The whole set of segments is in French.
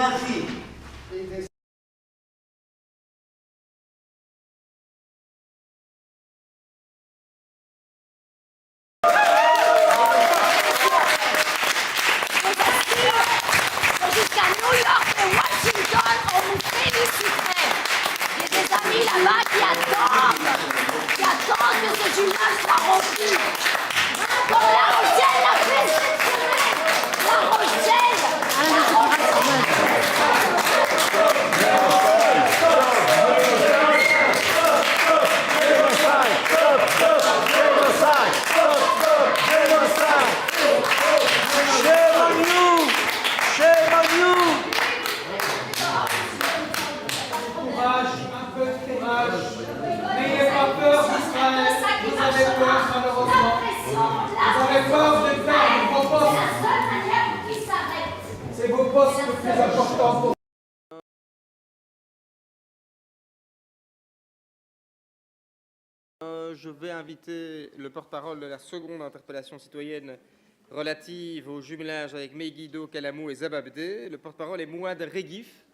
ma fille. Jusqu'à New York et Washington, on vous féliciterait. J'ai des amis là-bas qui attendent que ce gymnase soit rempli. Comme La Rochelle l'a fait cette semaine. La Rochelle. Courage, un peu de courage. N'ayez pas peur d'Israël. Vous avez peur malheureusement. Vous avez peur de perdre vos postes. C'est la seule manière pour qu'ils s'arrêtent. C'est vos postes le plus important pour Je vais inviter le porte-parole de la seconde interpellation citoyenne relative au jumelage avec Megiddo, Kalamou et Zababdé. Le porte-parole est Mouad Regif.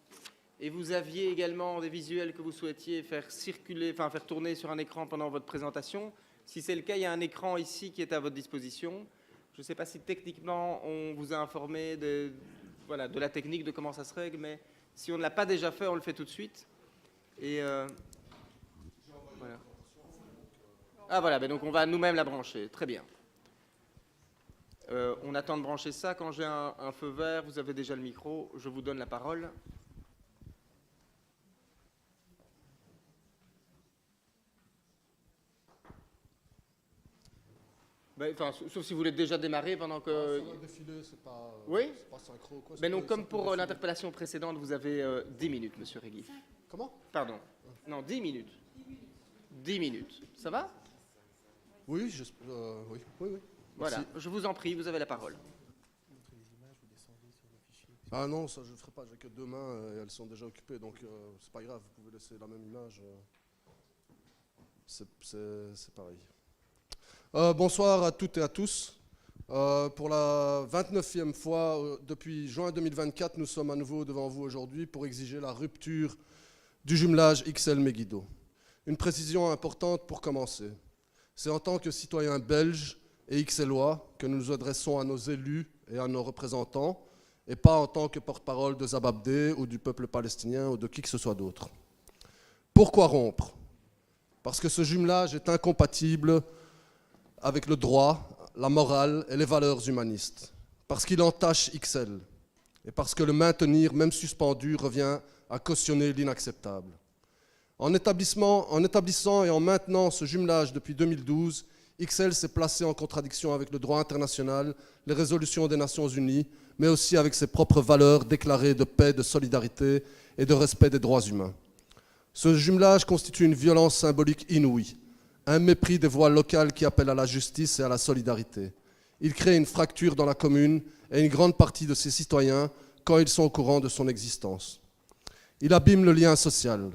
Et vous aviez également des visuels que vous souhaitiez faire circuler, enfin faire tourner sur un écran pendant votre présentation. Si c'est le cas, il y a un écran ici qui est à votre disposition. Je ne sais pas si techniquement on vous a informé de la technique, de comment ça se règle, mais si on ne l'a pas déjà fait, on le fait tout de suite. Et voilà. Ah voilà, ben donc on va nous-mêmes la brancher. Très bien. On attend de brancher ça. Quand j'ai un feu vert, vous avez déjà le micro. Je vous donne la parole. Ben, enfin, sauf si vous voulez déjà démarrer pendant que... Ça va défiler, c'est pas, oui, c'est pas synchro. Quoi, ben donc, comme pour l'interpellation précédente, vous avez 10 minutes, monsieur Regif. Comment? Pardon. Non, 10 minutes. 10 minutes. Ça va? Oui, oui, oui, oui. Voilà, Merci. je vous en prie, vous avez la parole. Ah non, ça je ne ferai pas, j'ai que 2 mains et elles sont déjà occupées, donc c'est pas grave, vous pouvez laisser la même image. C'est pareil. Bonsoir à toutes et à tous. Pour la 29e fois, depuis juin 2024, nous sommes à nouveau devant vous aujourd'hui pour exiger la rupture du jumelage XL-Megiddo. Une précision importante pour commencer. C'est en tant que citoyens belges et XLois que nous nous adressons à nos élus et à nos représentants, et pas en tant que porte-parole de Zababdé ou du peuple palestinien ou de qui que ce soit d'autre. Pourquoi rompre? Parce que ce jumelage est incompatible avec le droit, la morale et les valeurs humanistes. Parce qu'il entache XL. Et parce que le maintenir, même suspendu, revient à cautionner l'inacceptable. En établissant et en maintenant ce jumelage depuis 2012, XL s'est placé en contradiction avec le droit international, les résolutions des Nations Unies, mais aussi avec ses propres valeurs déclarées de paix, de solidarité et de respect des droits humains. Ce jumelage constitue une violence symbolique inouïe, un mépris des voix locales qui appellent à la justice et à la solidarité. Il crée une fracture dans la commune et une grande partie de ses citoyens quand ils sont au courant de son existence. Il abîme le lien social.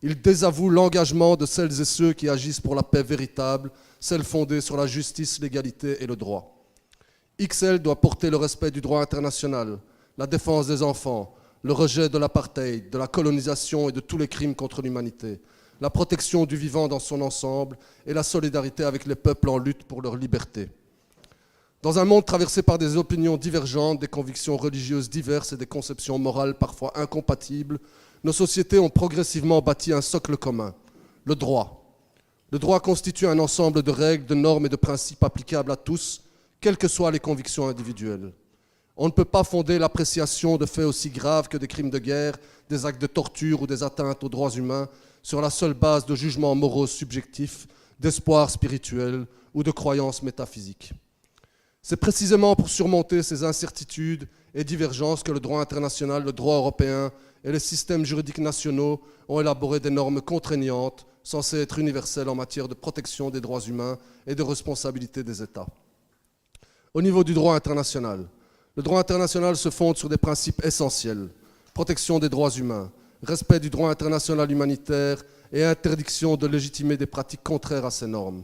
Il désavoue l'engagement de celles et ceux qui agissent pour la paix véritable, celle fondée sur la justice, l'égalité et le droit. XL doit porter le respect du droit international, la défense des enfants, le rejet de l'apartheid, de la colonisation et de tous les crimes contre l'humanité, la protection du vivant dans son ensemble et la solidarité avec les peuples en lutte pour leur liberté. Dans un monde traversé par des opinions divergentes, des convictions religieuses diverses et des conceptions morales parfois incompatibles, nos sociétés ont progressivement bâti un socle commun, le droit. Le droit constitue un ensemble de règles, de normes et de principes applicables à tous, quelles que soient les convictions individuelles. On ne peut pas fonder l'appréciation de faits aussi graves que des crimes de guerre, des actes de torture ou des atteintes aux droits humains sur la seule base de jugements moraux subjectifs, d'espoirs spirituels ou de croyances métaphysiques. C'est précisément pour surmonter ces incertitudes et divergences que le droit international, le droit européen et les systèmes juridiques nationaux ont élaboré des normes contraignantes censées être universelles en matière de protection des droits humains et de responsabilité des États. Au niveau du droit international, le droit international se fonde sur des principes essentiels: protection des droits humains, respect du droit international humanitaire et interdiction de légitimer des pratiques contraires à ces normes.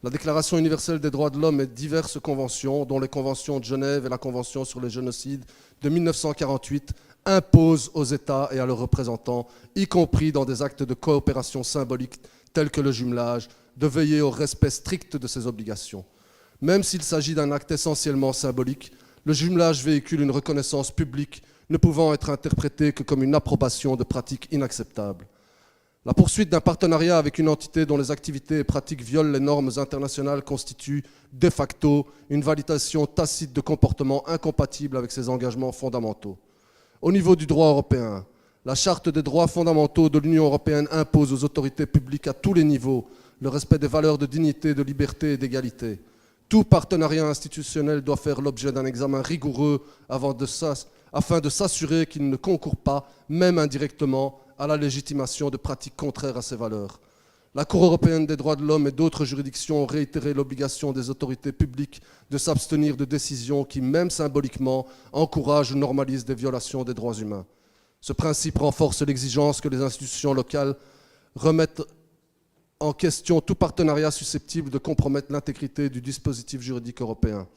La Déclaration universelle des droits de l'homme et diverses conventions, dont les conventions de Genève et la Convention sur les génocides de 1948, imposent aux États et à leurs représentants, y compris dans des actes de coopération symbolique tels que le jumelage, de veiller au respect strict de ces obligations. Même s'il s'agit d'un acte essentiellement symbolique, le jumelage véhicule une reconnaissance publique ne pouvant être interprétée que comme une approbation de pratiques inacceptables. La poursuite d'un partenariat avec une entité dont les activités et pratiques violent les normes internationales constitue de facto une validation tacite de comportements incompatibles avec ses engagements fondamentaux. Au niveau du droit européen, la Charte des droits fondamentaux de l'Union européenne impose aux autorités publiques à tous les niveaux le respect des valeurs de dignité, de liberté et d'égalité. Tout partenariat institutionnel doit faire l'objet d'un examen rigoureux afin de s'assurer qu'il ne concourt pas, même indirectement, à la légitimation de pratiques contraires à ces valeurs. La Cour européenne des droits de l'homme et d'autres juridictions ont réitéré l'obligation des autorités publiques de s'abstenir de décisions qui, même symboliquement, encouragent ou normalisent des violations des droits humains. Ce principe renforce l'exigence que les institutions locales remettent en question tout partenariat susceptible de compromettre l'intégrité du dispositif juridique européen.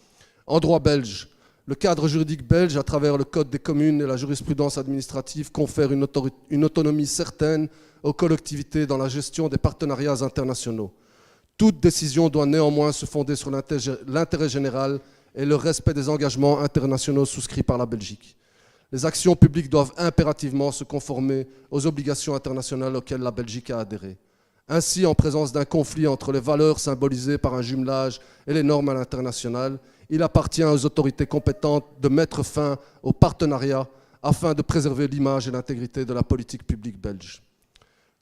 En droit belge, le cadre juridique belge, à travers le Code des communes et la jurisprudence administrative, confère une autonomie certaine aux collectivités dans la gestion des partenariats internationaux. Toute décision doit néanmoins se fonder sur l'intérêt général et le respect des engagements internationaux souscrits par la Belgique. Les actions publiques doivent impérativement se conformer aux obligations internationales auxquelles la Belgique a adhéré. Ainsi, en présence d'un conflit entre les valeurs symbolisées par un jumelage et les normes à l'international, il appartient aux autorités compétentes de mettre fin au partenariat afin de préserver l'image et l'intégrité de la politique publique belge.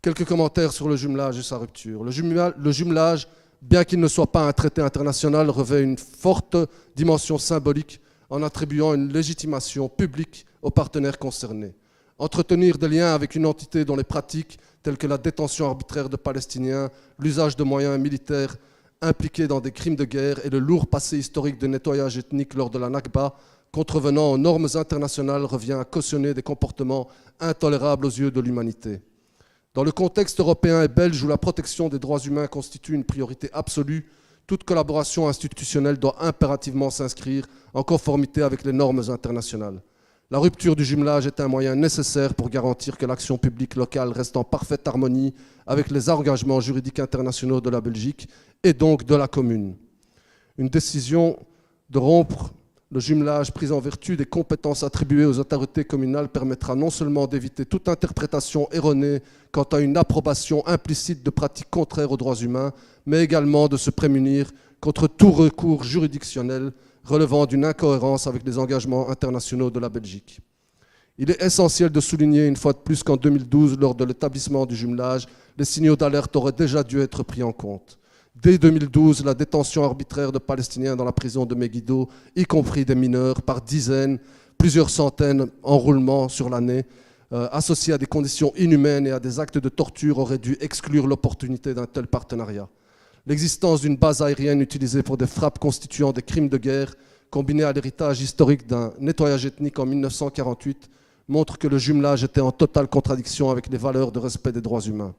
Quelques commentaires sur le jumelage et sa rupture. Le jumelage, bien qu'il ne soit pas un traité international, revêt une forte dimension symbolique en attribuant une légitimation publique aux partenaires concernés. Entretenir des liens avec une entité dont les pratiques, telles que la détention arbitraire de Palestiniens, l'usage de moyens militaires impliqués dans des crimes de guerre et le lourd passé historique de nettoyage ethnique lors de la Nakba, contrevenant aux normes internationales, revient à cautionner des comportements intolérables aux yeux de l'humanité. Dans le contexte européen et belge où la protection des droits humains constitue une priorité absolue, toute collaboration institutionnelle doit impérativement s'inscrire en conformité avec les normes internationales. La rupture du jumelage est un moyen nécessaire pour garantir que l'action publique locale reste en parfaite harmonie avec les engagements juridiques internationaux de la Belgique et donc de la commune. Une décision de rompre le jumelage prise en vertu des compétences attribuées aux autorités communales permettra non seulement d'éviter toute interprétation erronée quant à une approbation implicite de pratiques contraires aux droits humains, mais également de se prémunir contre tout recours juridictionnel relevant d'une incohérence avec les engagements internationaux de la Belgique. Il est essentiel de souligner une fois de plus qu'en 2012, lors de l'établissement du jumelage, les signaux d'alerte auraient déjà dû être pris en compte. Dès 2012, la détention arbitraire de Palestiniens dans la prison de Megiddo, y compris des mineurs, par dizaines, plusieurs centaines en roulement sur l'année, associés à des conditions inhumaines et à des actes de torture, aurait dû exclure l'opportunité d'un tel partenariat. L'existence d'une base aérienne utilisée pour des frappes constituant des crimes de guerre, combinée à l'héritage historique d'un nettoyage ethnique en 1948, montre que le jumelage était en totale contradiction avec les valeurs de respect des droits humains.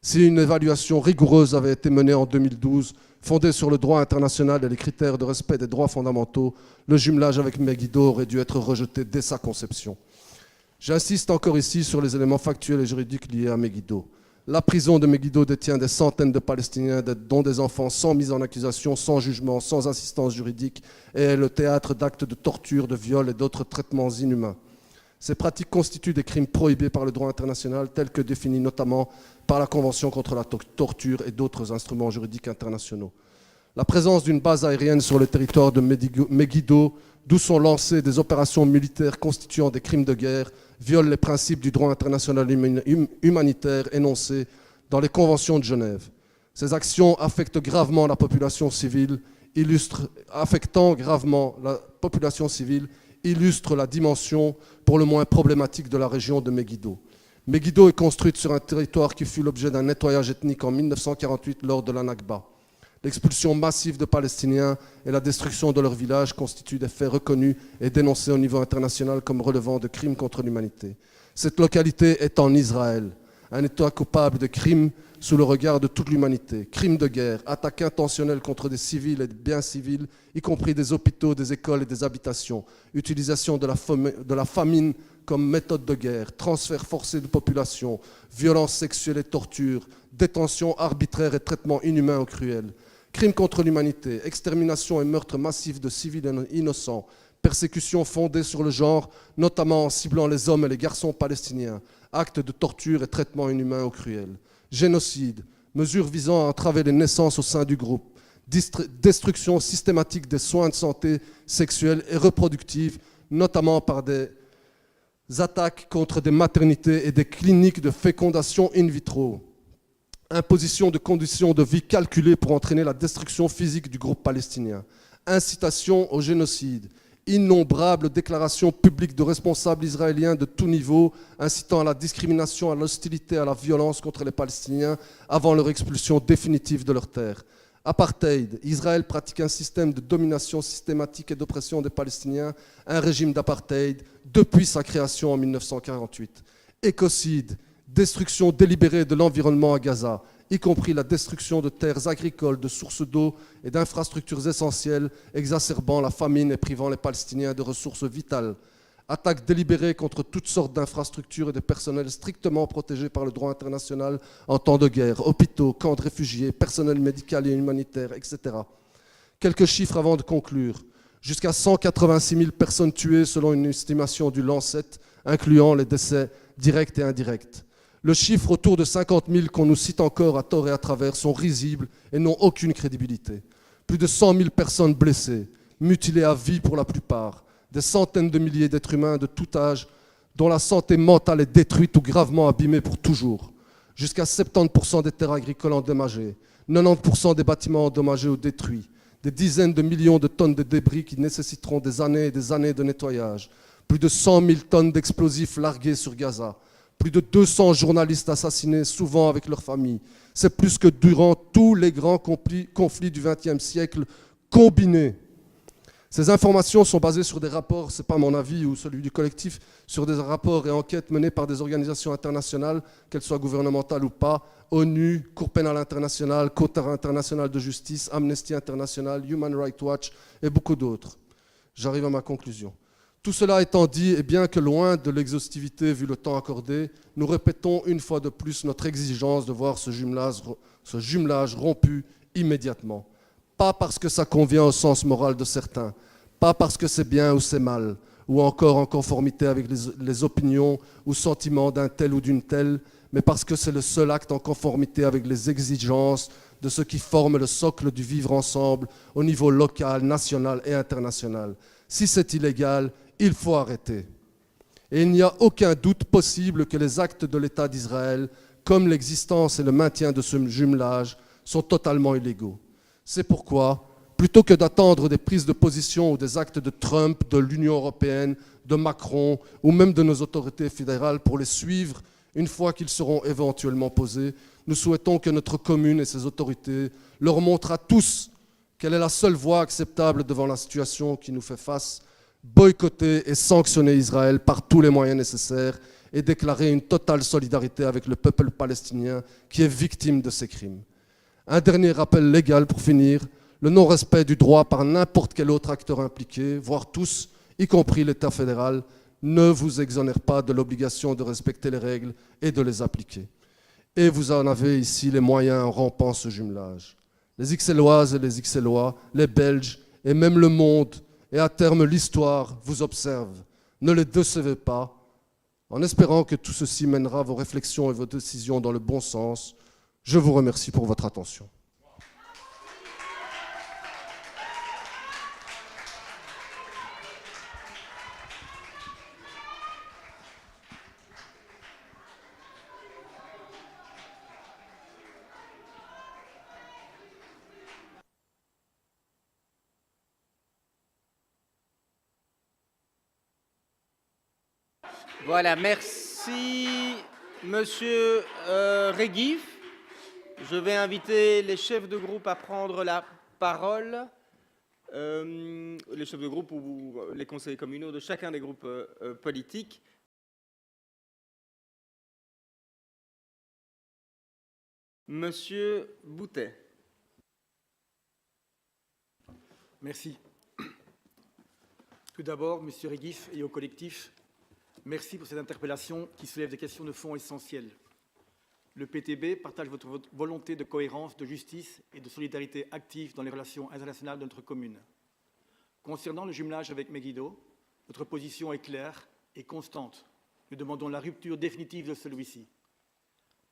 Si une évaluation rigoureuse avait été menée en 2012, fondée sur le droit international et les critères de respect des droits fondamentaux, le jumelage avec Megiddo aurait dû être rejeté dès sa conception. J'insiste encore ici sur les éléments factuels et juridiques liés à Megiddo. La prison de Megiddo détient des centaines de Palestiniens, dont des enfants sans mise en accusation, sans jugement, sans assistance juridique, et est le théâtre d'actes de torture, de viol et d'autres traitements inhumains. Ces pratiques constituent des crimes prohibés par le droit international, tels que définis notamment par la Convention contre la torture et d'autres instruments juridiques internationaux. La présence d'une base aérienne sur le territoire de Megiddo, d'où sont lancées des opérations militaires constituant des crimes de guerre, viole les principes du droit international humanitaire énoncés dans les conventions de Genève. Ces actions affectant gravement la population civile illustrent la dimension pour le moins problématique de la région de Megiddo. Megiddo est construite sur un territoire qui fut l'objet d'un nettoyage ethnique en 1948 lors de la Nakba. L'expulsion massive de Palestiniens et la destruction de leurs villages constituent des faits reconnus et dénoncés au niveau international comme relevant de crimes contre l'humanité. Cette localité est en Israël. un État coupable de crimes sous le regard de toute l'humanité. Crimes de guerre, attaques intentionnelles contre des civils et des biens civils, y compris des hôpitaux, des écoles et des habitations. Utilisation de la famine comme méthode de guerre, transfert forcé de population, violences sexuelles et torture, détention arbitraire et traitement inhumain ou cruel. Crimes contre l'humanité, extermination et meurtre massif de civils innocents, persécutions fondées sur le genre, notamment en ciblant les hommes et les garçons palestiniens, actes de torture et traitements inhumains ou cruels. Génocide, mesures visant à entraver les naissances au sein du groupe, destruction systématique des soins de santé sexuelle et reproductive, notamment par des attaques contre des maternités et des cliniques de fécondation in vitro, imposition de conditions de vie calculées pour entraîner la destruction physique du groupe palestinien, incitation au génocide, innombrables déclarations publiques de responsables israéliens de tout niveau incitant à la discrimination, à l'hostilité, à la violence contre les Palestiniens avant leur expulsion définitive de leurs terres. Apartheid, Israël pratique un système de domination systématique et d'oppression des Palestiniens, un régime d'apartheid depuis sa création en 1948. Écocide, destruction délibérée de l'environnement à Gaza, y compris la destruction de terres agricoles, de sources d'eau et d'infrastructures essentielles, exacerbant la famine et privant les Palestiniens de ressources vitales. Attaques délibérées contre toutes sortes d'infrastructures et de personnels strictement protégés par le droit international en temps de guerre, hôpitaux, camps de réfugiés, personnel médical et humanitaire, etc. Quelques chiffres avant de conclure. Jusqu'à 186 000 personnes tuées selon une estimation du Lancet, incluant les décès directs et indirects. Le chiffre autour de 50 000 qu'on nous cite encore à tort et à travers sont risibles et n'ont aucune crédibilité. Plus de 100 000 personnes blessées, mutilées à vie pour la plupart, des centaines de milliers d'êtres humains de tout âge dont la santé mentale est détruite ou gravement abîmée pour toujours. Jusqu'à 70% des terres agricoles endommagées, 90% des bâtiments endommagés ou détruits, des dizaines de millions de tonnes de débris qui nécessiteront des années et des années de nettoyage, plus de 100 000 tonnes d'explosifs largués sur Gaza, plus de 200 journalistes assassinés, souvent avec leurs familles. C'est plus que durant tous les grands conflits du XXe siècle combinés. Ces informations sont basées sur des rapports, ce n'est pas mon avis ou celui du collectif, sur des rapports et enquêtes menées par des organisations internationales, qu'elles soient gouvernementales ou pas, ONU, Cour pénale internationale, Cour internationale de justice, Amnesty International, Human Rights Watch et beaucoup d'autres. J'arrive à ma conclusion. Tout cela étant dit, et bien que loin de l'exhaustivité vu le temps accordé, nous répétons une fois de plus notre exigence de voir ce jumelage rompu immédiatement. Pas parce que ça convient au sens moral de certains, pas parce que c'est bien ou c'est mal, ou encore en conformité avec les opinions ou sentiments d'un tel ou d'une telle, mais parce que c'est le seul acte en conformité avec les exigences de ce qui forme le socle du vivre ensemble au niveau local, national et international. Si c'est illégal, il faut arrêter. Et il n'y a aucun doute possible que les actes de l'État d'Israël, comme l'existence et le maintien de ce jumelage, sont totalement illégaux. C'est pourquoi, plutôt que d'attendre des prises de position ou des actes de Trump, de l'Union européenne, de Macron ou même de nos autorités fédérales pour les suivre, une fois qu'ils seront éventuellement posés, nous souhaitons que notre commune et ses autorités leur montrent à tous quelle est la seule voie acceptable devant la situation qui nous fait face, boycotter et sanctionner Israël par tous les moyens nécessaires et déclarer une totale solidarité avec le peuple palestinien qui est victime de ces crimes. Un dernier rappel légal pour finir, le non-respect du droit par n'importe quel autre acteur impliqué, voire tous, y compris l'État fédéral, ne vous exonère pas de l'obligation de respecter les règles et de les appliquer. Et vous en avez ici les moyens en rompant ce jumelage. Les Ixelloises et les Ixellois, les Belges et même le monde, et à terme l'histoire, vous observe. Ne les décevez pas, en espérant que tout ceci mènera vos réflexions et vos décisions dans le bon sens. Je vous remercie pour votre attention. Voilà, merci Monsieur Reguif. Je vais inviter les chefs de groupe à prendre la parole. Les chefs de groupe ou les conseillers communaux de chacun des groupes politiques. Monsieur Boutet. Merci. Tout d'abord, Monsieur Reguif et au collectif, merci pour cette interpellation qui soulève des questions de fond essentielles. Le PTB partage votre volonté de cohérence, de justice et de solidarité active dans les relations internationales de notre commune. Concernant le jumelage avec Megiddo, notre position est claire et constante. Nous demandons la rupture définitive de celui-ci.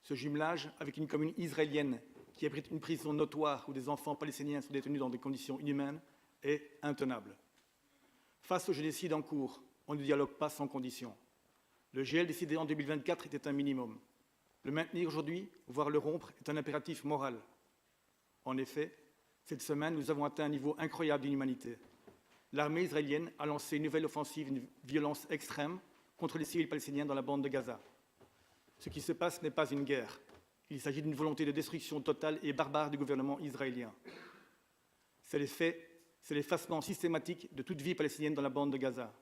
Ce jumelage avec une commune israélienne qui abrite une prison notoire où des enfants palestiniens sont détenus dans des conditions inhumaines est intenable. Face au génocide en cours, on ne dialogue pas sans condition. Le GL décidé en 2024 était un minimum. Le maintenir aujourd'hui, voire le rompre, est un impératif moral. En effet, cette semaine, nous avons atteint un niveau incroyable d'inhumanité. L'armée israélienne a lancé une nouvelle offensive, une violence extrême contre les civils palestiniens dans la bande de Gaza. Ce qui se passe n'est pas une guerre. Il s'agit d'une volonté de destruction totale et barbare du gouvernement israélien. C'est l'effacement systématique de toute vie palestinienne dans la bande de Gaza.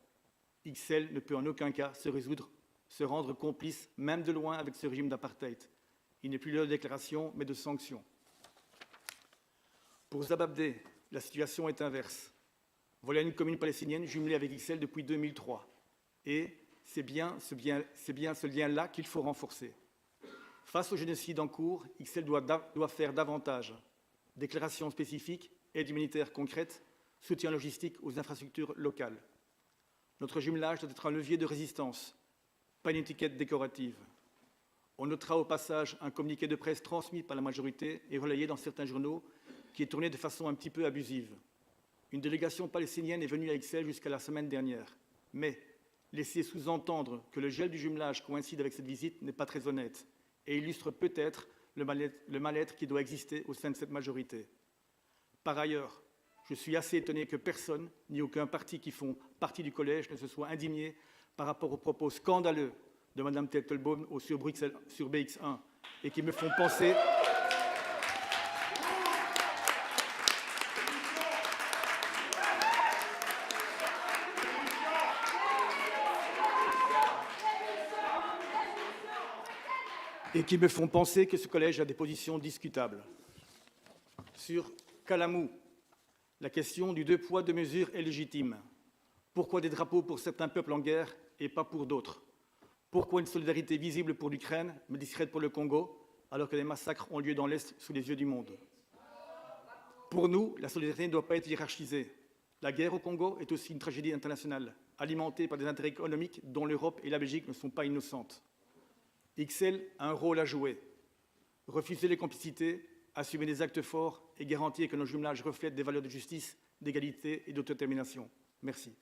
XL ne peut en aucun cas se rendre complice, même de loin, avec ce régime d'apartheid. Il n'est plus l'heure de déclaration, mais de sanctions. Pour Zababdeh, la situation est inverse. Voilà une commune palestinienne jumelée avec XL depuis 2003. Et c'est bien ce lien-là qu'il faut renforcer. Face au génocide en cours, XL doit faire davantage. Déclarations spécifiques, aide humanitaire concrète, soutien logistique aux infrastructures locales. Notre jumelage doit être un levier de résistance, pas une étiquette décorative. On notera au passage un communiqué de presse transmis par la majorité et relayé dans certains journaux qui est tourné de façon un petit peu abusive. Une délégation palestinienne est venue à XL jusqu'à la semaine dernière. Mais laisser sous-entendre que le gel du jumelage coïncide avec cette visite n'est pas très honnête et illustre peut-être le mal-être qui doit exister au sein de cette majorité. Par ailleurs, je suis assez étonné que personne, ni aucun parti qui font partie du collège, ne se soit indigné par rapport aux propos scandaleux de Mme Tettelbaum sur BX1 et qui me font penser que ce collège a des positions discutables. Sur Kalamou, la question du 2 poids 2 mesures est légitime. Pourquoi des drapeaux pour certains peuples en guerre et pas pour d'autres? Pourquoi une solidarité visible pour l'Ukraine, mais discrète pour le Congo, alors que les massacres ont lieu dans l'Est sous les yeux du monde? Pour nous, la solidarité ne doit pas être hiérarchisée. La guerre au Congo est aussi une tragédie internationale, alimentée par des intérêts économiques dont l'Europe et la Belgique ne sont pas innocentes. XL a un rôle à jouer. Refuser les complicités, assumer des actes forts et garantir que nos jumelages reflètent des valeurs de justice, d'égalité et d'autodétermination. Merci.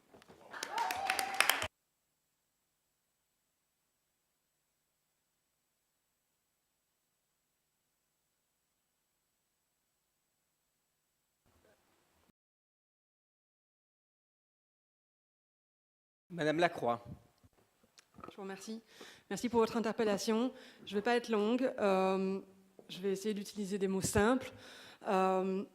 Madame Lacroix. Je vous remercie. Merci pour votre interpellation. Je ne vais pas être longue. Je vais essayer d'utiliser des mots simples. On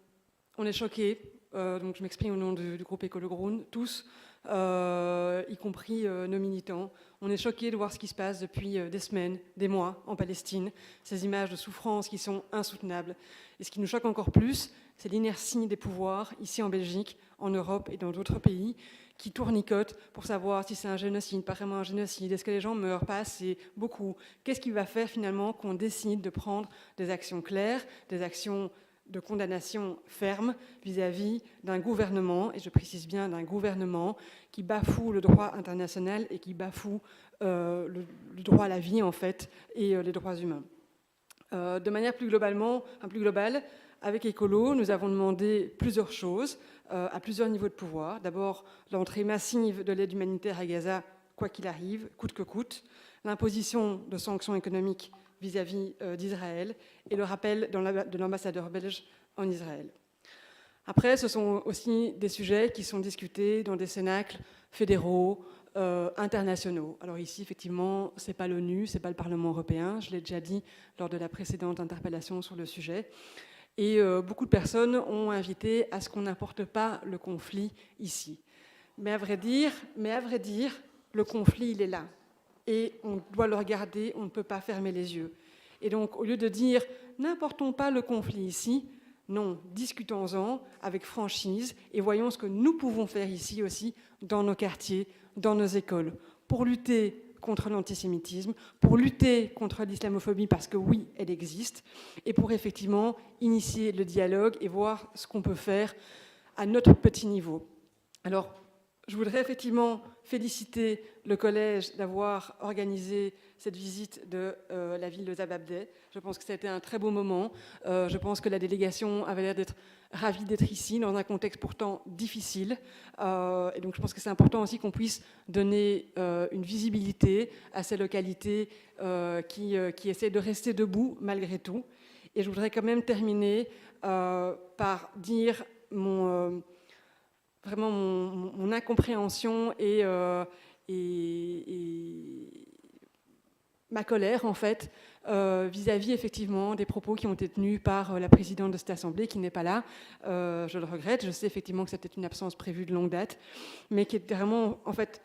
est choqués, donc je m'exprime au nom du groupe Écolo Groen, tous, y compris nos militants. On est choqués de voir ce qui se passe depuis des semaines, des mois en Palestine, ces images de souffrance qui sont insoutenables. Et ce qui nous choque encore plus, c'est l'inertie des pouvoirs ici en Belgique, en Europe et dans d'autres pays, qui tournicotent pour savoir si c'est un génocide, pas vraiment un génocide, est-ce que les gens meurent, pas assez, beaucoup. Qu'est-ce qui va faire finalement qu'on décide de prendre des actions claires, des actions de condamnation ferme vis-à-vis d'un gouvernement, et je précise bien d'un gouvernement, qui bafoue le droit international et qui bafoue le droit à la vie en fait, et les droits humains. De manière plus globale, avec Écolo, nous avons demandé plusieurs choses à plusieurs niveaux de pouvoir. D'abord, l'entrée massive de l'aide humanitaire à Gaza, quoi qu'il arrive, coûte que coûte, l'imposition de sanctions économiques vis-à-vis d'Israël et le rappel de l'ambassadeur belge en Israël. Après, ce sont aussi des sujets qui sont discutés dans des cénacles fédéraux, internationaux. Alors ici, effectivement, ce n'est pas l'ONU, ce n'est pas le Parlement européen, je l'ai déjà dit lors de la précédente interpellation sur le sujet. Et beaucoup de personnes ont invité à ce qu'on n'importe pas le conflit ici. Mais à vrai dire, le conflit, il est là. Et on doit le regarder, on ne peut pas fermer les yeux. Et donc, au lieu de dire « n'importons pas le conflit ici », non, discutons-en avec franchise et voyons ce que nous pouvons faire ici aussi, dans nos quartiers, dans nos écoles, pour lutter contre l'antisémitisme, pour lutter contre l'islamophobie, parce que oui, elle existe, et pour effectivement initier le dialogue et voir ce qu'on peut faire à notre petit niveau. Alors, je voudrais effectivement féliciter le collège d'avoir organisé cette visite de la ville de Zababdeh. Je pense que ça a été un très beau moment. Je pense que la délégation avait l'air d'être ravie d'être ici, dans un contexte pourtant difficile. Et donc je pense que c'est important aussi qu'on puisse donner une visibilité à ces localités qui essaient de rester debout malgré tout. Et je voudrais quand même terminer par dire vraiment mon incompréhension et ma colère, en fait, vis-à-vis, effectivement, des propos qui ont été tenus par la présidente de cette Assemblée, qui n'est pas là. Je le regrette. Je sais effectivement que c'était une absence prévue de longue date, mais qui était vraiment, en fait,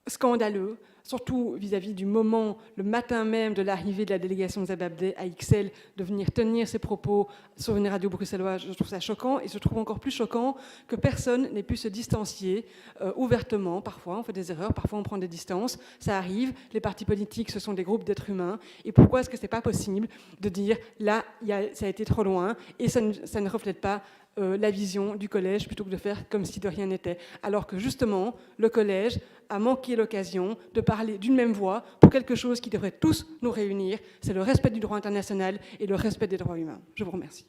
scandaleux, surtout vis-à-vis du moment, le matin même de l'arrivée de la délégation de Zababdeh à Ixelles, de venir tenir ses propos sur une radio bruxelloise. Je trouve ça choquant, et je trouve encore plus choquant que personne n'ait pu se distancier ouvertement. Parfois, on fait des erreurs, parfois on prend des distances, ça arrive. Les partis politiques, ce sont des groupes d'êtres humains, et pourquoi est-ce que c'est pas possible de dire, là, ça a été trop loin, et ça ne reflète pas la vision du collège, plutôt que de faire comme si de rien n'était. Alors que justement, le collège a manqué l'occasion de parler d'une même voix pour quelque chose qui devrait tous nous réunir, c'est le respect du droit international et le respect des droits humains. Je vous remercie.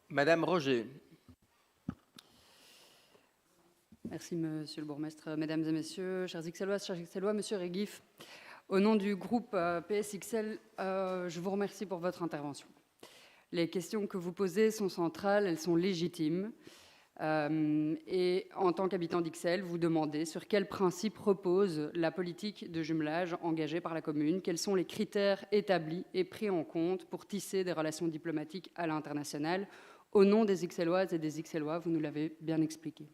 Madame Roger. Merci, monsieur le bourgmestre. Mesdames et messieurs, chers Ixelloises, chers Ixellois, monsieur Reguif, au nom du groupe PSXL, je vous remercie pour votre intervention. Les questions que vous posez sont centrales, elles sont légitimes. Et en tant qu'habitant d'Ixelles, vous demandez sur quels principes repose la politique de jumelage engagée par la commune, quels sont les critères établis et pris en compte pour tisser des relations diplomatiques à l'international. Au nom des Ixelloises et des Ixellois, vous nous l'avez bien expliqué.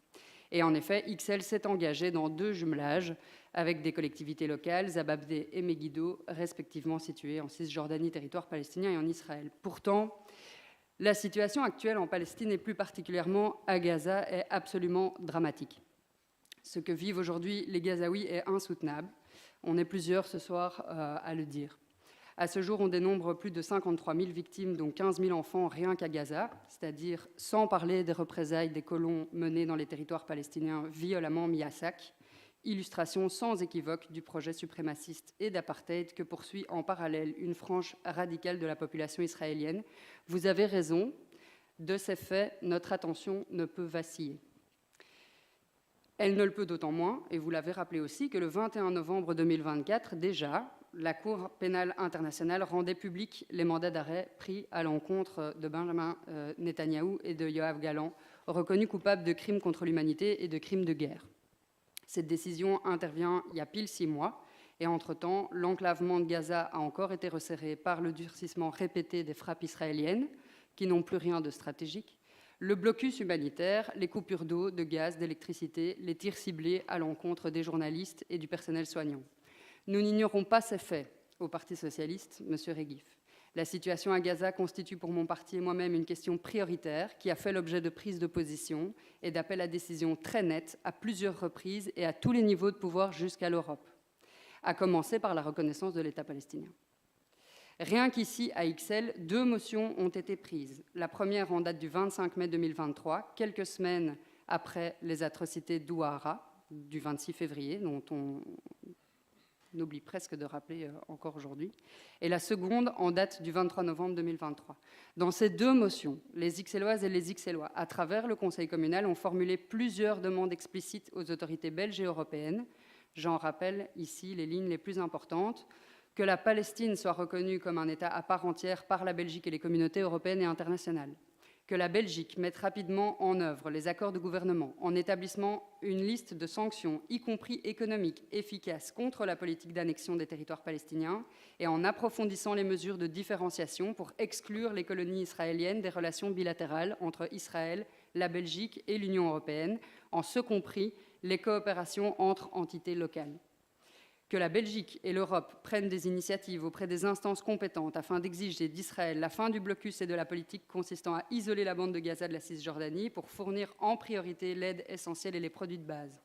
Et en effet, Ixelles s'est engagé dans 2 jumelages avec des collectivités locales, Zababdeh et Megiddo, respectivement situées en Cisjordanie, territoire palestinien, et en Israël. Pourtant, la situation actuelle en Palestine, et plus particulièrement à Gaza, est absolument dramatique. Ce que vivent aujourd'hui les Gazaouis est insoutenable. On est plusieurs ce soir à le dire. À ce jour, on dénombre plus de 53 000 victimes, dont 15 000 enfants rien qu'à Gaza, c'est-à-dire sans parler des représailles des colons menés dans les territoires palestiniens violemment mis à sac, illustration sans équivoque du projet suprémaciste et d'apartheid que poursuit en parallèle une frange radicale de la population israélienne. Vous avez raison, de ces faits, notre attention ne peut vaciller. Elle ne le peut d'autant moins, et vous l'avez rappelé aussi, que le 21 novembre 2024, déjà, la Cour pénale internationale rendait public les mandats d'arrêt pris à l'encontre de Benjamin Netanyahou et de Yoav Gallant, reconnus coupables de crimes contre l'humanité et de crimes de guerre. Cette décision intervient il y a pile 6 mois, et entre-temps, l'enclavement de Gaza a encore été resserré par le durcissement répété des frappes israéliennes, qui n'ont plus rien de stratégique, le blocus humanitaire, les coupures d'eau, de gaz, d'électricité, les tirs ciblés à l'encontre des journalistes et du personnel soignant. Nous n'ignorons pas ces faits au Parti socialiste, monsieur Reguif. La situation à Gaza constitue pour mon parti et moi-même une question prioritaire qui a fait l'objet de prises de position et d'appels à décision très nets à plusieurs reprises et à tous les niveaux de pouvoir jusqu'à l'Europe, à commencer par la reconnaissance de l'État palestinien. Rien qu'ici, à Ixelles, 2 motions ont été prises. La première en date du 25 mai 2023, quelques semaines après les atrocités d'Ouara, du 26 février, dont on oublie presque de rappeler encore aujourd'hui, et la seconde en date du 23 novembre 2023. Dans ces 2 motions, les Ixelloises et les Ixellois, à travers le Conseil communal, ont formulé plusieurs demandes explicites aux autorités belges et européennes. J'en rappelle ici les lignes les plus importantes. Que la Palestine soit reconnue comme un État à part entière par la Belgique et les communautés européennes et internationales. que la Belgique mette rapidement en œuvre les accords de gouvernement en établissant une liste de sanctions, y compris économiques, efficaces contre la politique d'annexion des territoires palestiniens et en approfondissant les mesures de différenciation pour exclure les colonies israéliennes des relations bilatérales entre Israël, la Belgique et l'Union européenne, en ce compris les coopérations entre entités locales. Que la Belgique et l'Europe prennent des initiatives auprès des instances compétentes afin d'exiger d'Israël la fin du blocus et de la politique consistant à isoler la bande de Gaza de la Cisjordanie pour fournir en priorité l'aide essentielle et les produits de base.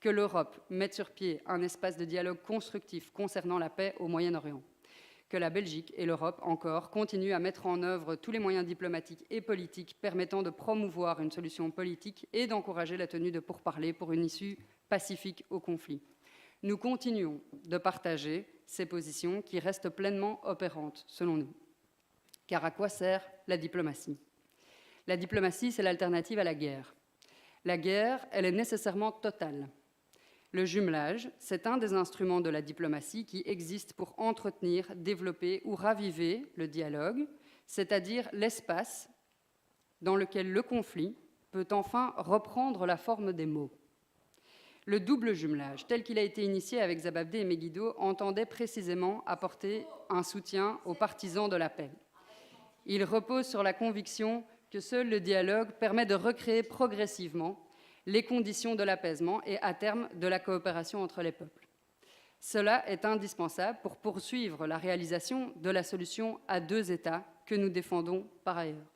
Que l'Europe mette sur pied un espace de dialogue constructif concernant la paix au Moyen-Orient. Que la Belgique et l'Europe, encore, continuent à mettre en œuvre tous les moyens diplomatiques et politiques permettant de promouvoir une solution politique et d'encourager la tenue de pourparlers pour une issue pacifique au conflit. Nous continuons de partager ces positions qui restent pleinement opérantes, selon nous. Car à quoi sert la diplomatie ? La diplomatie, c'est l'alternative à la guerre. La guerre, elle est nécessairement totale. Le jumelage, c'est un des instruments de la diplomatie qui existe pour entretenir, développer ou raviver le dialogue, c'est-à-dire l'espace dans lequel le conflit peut enfin reprendre la forme des mots. Le double jumelage, tel qu'il a été initié avec Zababdeh et Megiddo, entendait précisément apporter un soutien aux partisans de la paix. Il repose sur la conviction que seul le dialogue permet de recréer progressivement les conditions de l'apaisement et, à terme, de la coopération entre les peuples. Cela est indispensable pour poursuivre la réalisation de la solution à deux États que nous défendons par ailleurs.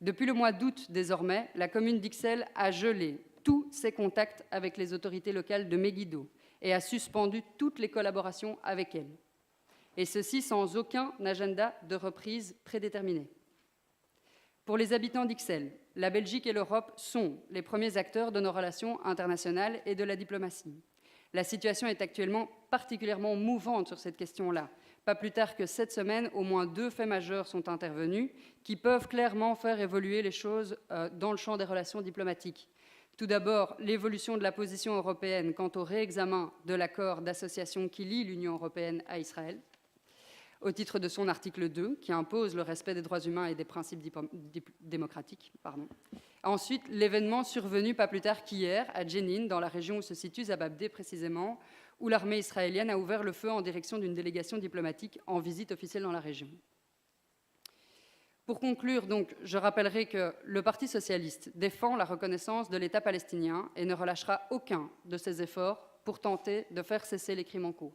Depuis le mois d'août, désormais, la commune d'Ixelles a gelé tous ses contacts avec les autorités locales de Megiddo et a suspendu toutes les collaborations avec elles. Et ceci sans aucun agenda de reprise prédéterminé. Pour les habitants d'Ixelles, la Belgique et l'Europe sont les premiers acteurs de nos relations internationales et de la diplomatie. La situation est actuellement particulièrement mouvante sur cette question-là. Pas plus tard que cette semaine, au moins 2 faits majeurs sont intervenus qui peuvent clairement faire évoluer les choses dans le champ des relations diplomatiques. Tout d'abord, l'évolution de la position européenne quant au réexamen de l'accord d'association qui lie l'Union européenne à Israël, au titre de son article 2, qui impose le respect des droits humains et des principes démocratiques. Ensuite, l'événement survenu pas plus tard qu'hier à Jenin, dans la région où se situe Zababdeh précisément, où l'armée israélienne a ouvert le feu en direction d'une délégation diplomatique en visite officielle dans la région. Pour conclure, donc, je rappellerai que le Parti socialiste défend la reconnaissance de l'État palestinien et ne relâchera aucun de ses efforts pour tenter de faire cesser les crimes en cours.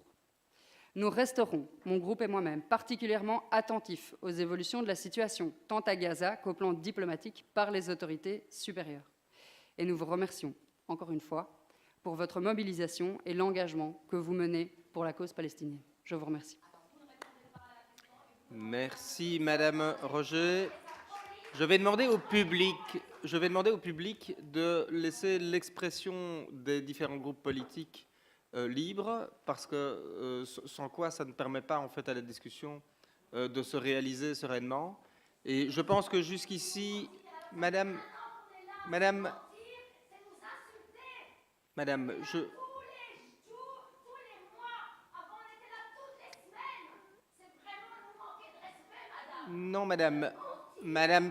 Nous resterons, mon groupe et moi-même, particulièrement attentifs aux évolutions de la situation, tant à Gaza qu'au plan diplomatique, par les autorités supérieures. Et nous vous remercions, encore une fois, pour votre mobilisation et l'engagement que vous menez pour la cause palestinienne. Je vous remercie. Merci, Madame Roger. Je vais demander au public de laisser l'expression des différents groupes politiques libre, parce que sans quoi ça ne permet pas en fait à la discussion de se réaliser sereinement. Et je pense que jusqu'ici, Madame, non, Madame,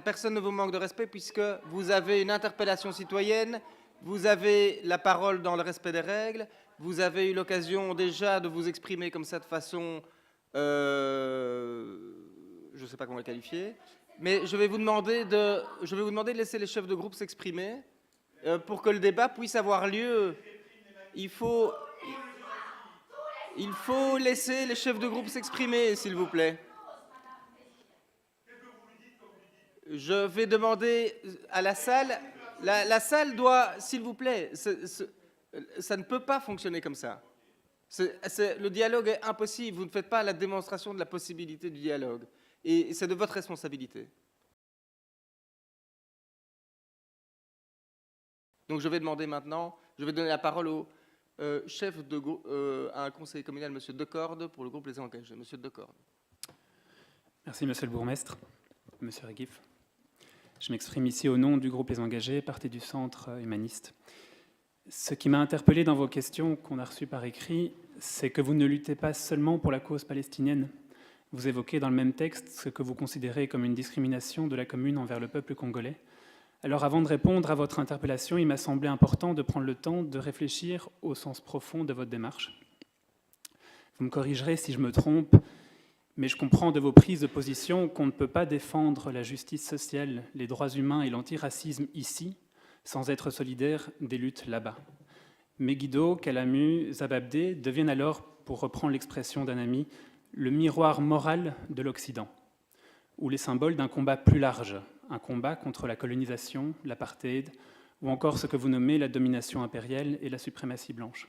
personne ne vous manque de respect puisque vous avez une interpellation citoyenne, vous avez la parole dans le respect des règles, vous avez eu l'occasion déjà de vous exprimer comme ça de façon, je ne sais pas comment la qualifier, mais je vais vous demander de laisser les chefs de groupe s'exprimer pour que le débat puisse avoir lieu. Il faut laisser les chefs de groupe s'exprimer, s'il vous plaît. Je vais demander à la salle, la salle doit, s'il vous plaît, ça ne peut pas fonctionner comme ça. Le dialogue est impossible, vous ne faites pas la démonstration de la possibilité du dialogue. Et c'est de votre responsabilité. Donc je vais demander maintenant, je vais donner la parole au chef de groupe, à un conseiller communal, M. Decorde, pour le groupe Les Engagés. M. Decorde. Merci, Monsieur le bourgmestre, M. Reguif. Je m'exprime ici au nom du groupe Les Engagés, parti du centre humaniste. Ce qui m'a interpellé dans vos questions qu'on a reçues par écrit, c'est que vous ne luttez pas seulement pour la cause palestinienne, Vous évoquez dans le même texte ce que vous considérez comme une discrimination de la commune envers le peuple congolais. Alors avant de répondre à votre interpellation, il m'a semblé important de prendre le temps de réfléchir au sens profond de votre démarche. Vous me corrigerez si je me trompe, mais je comprends de vos prises de position qu'on ne peut pas défendre la justice sociale, les droits humains et l'antiracisme ici sans être solidaire des luttes là-bas. Megiddo, Kalamu, Zababdé deviennent alors, pour reprendre l'expression d'un ami, le miroir moral de l'Occident, ou les symboles d'un combat plus large, un combat contre la colonisation, l'apartheid, ou encore ce que vous nommez la domination impériale et la suprématie blanche.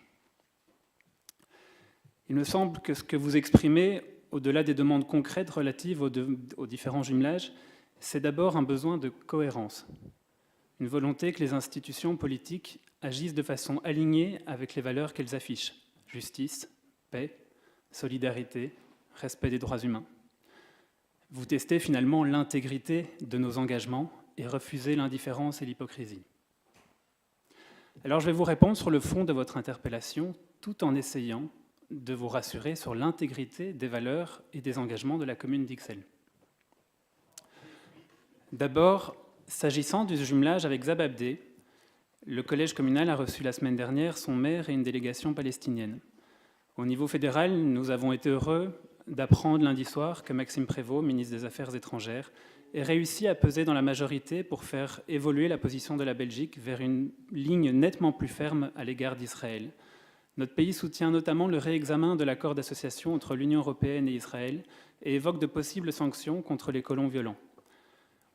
Il me semble que ce que vous exprimez, au-delà des demandes concrètes relatives aux différents jumelages, c'est d'abord un besoin de cohérence, une volonté que les institutions politiques agissent de façon alignée avec les valeurs qu'elles affichent, justice, paix, solidarité, respect des droits humains. Vous testez finalement l'intégrité de nos engagements et refusez l'indifférence et l'hypocrisie. Alors je vais vous répondre sur le fond de votre interpellation, tout en essayant de vous rassurer sur l'intégrité des valeurs et des engagements de la commune d'Ixelles. D'abord, s'agissant du jumelage avec Zababdé, le collège communal a reçu la semaine dernière son maire et une délégation palestinienne. Au niveau fédéral, nous avons été heureux d'apprendre lundi soir que Maxime Prévost, ministre des Affaires étrangères, ait réussi à peser dans la majorité pour faire évoluer la position de la Belgique vers une ligne nettement plus ferme à l'égard d'Israël. Notre pays soutient notamment le réexamen de l'accord d'association entre l'Union européenne et Israël et évoque de possibles sanctions contre les colons violents.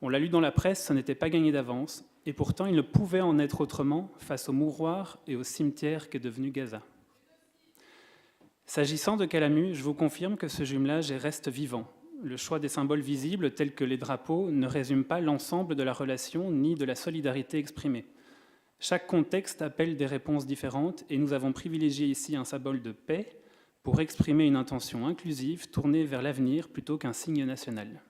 On l'a lu dans la presse, ce n'était pas gagné d'avance, et pourtant il ne pouvait en être autrement face au mouroir et au cimetière qu'est devenu Gaza. S'agissant de Kalamu, je vous confirme que ce jumelage reste vivant. Le choix des symboles visibles, tels que les drapeaux, ne résume pas l'ensemble de la relation ni de la solidarité exprimée. Chaque contexte appelle des réponses différentes et nous avons privilégié ici un symbole de paix pour exprimer une intention inclusive tournée vers l'avenir plutôt qu'un signe national.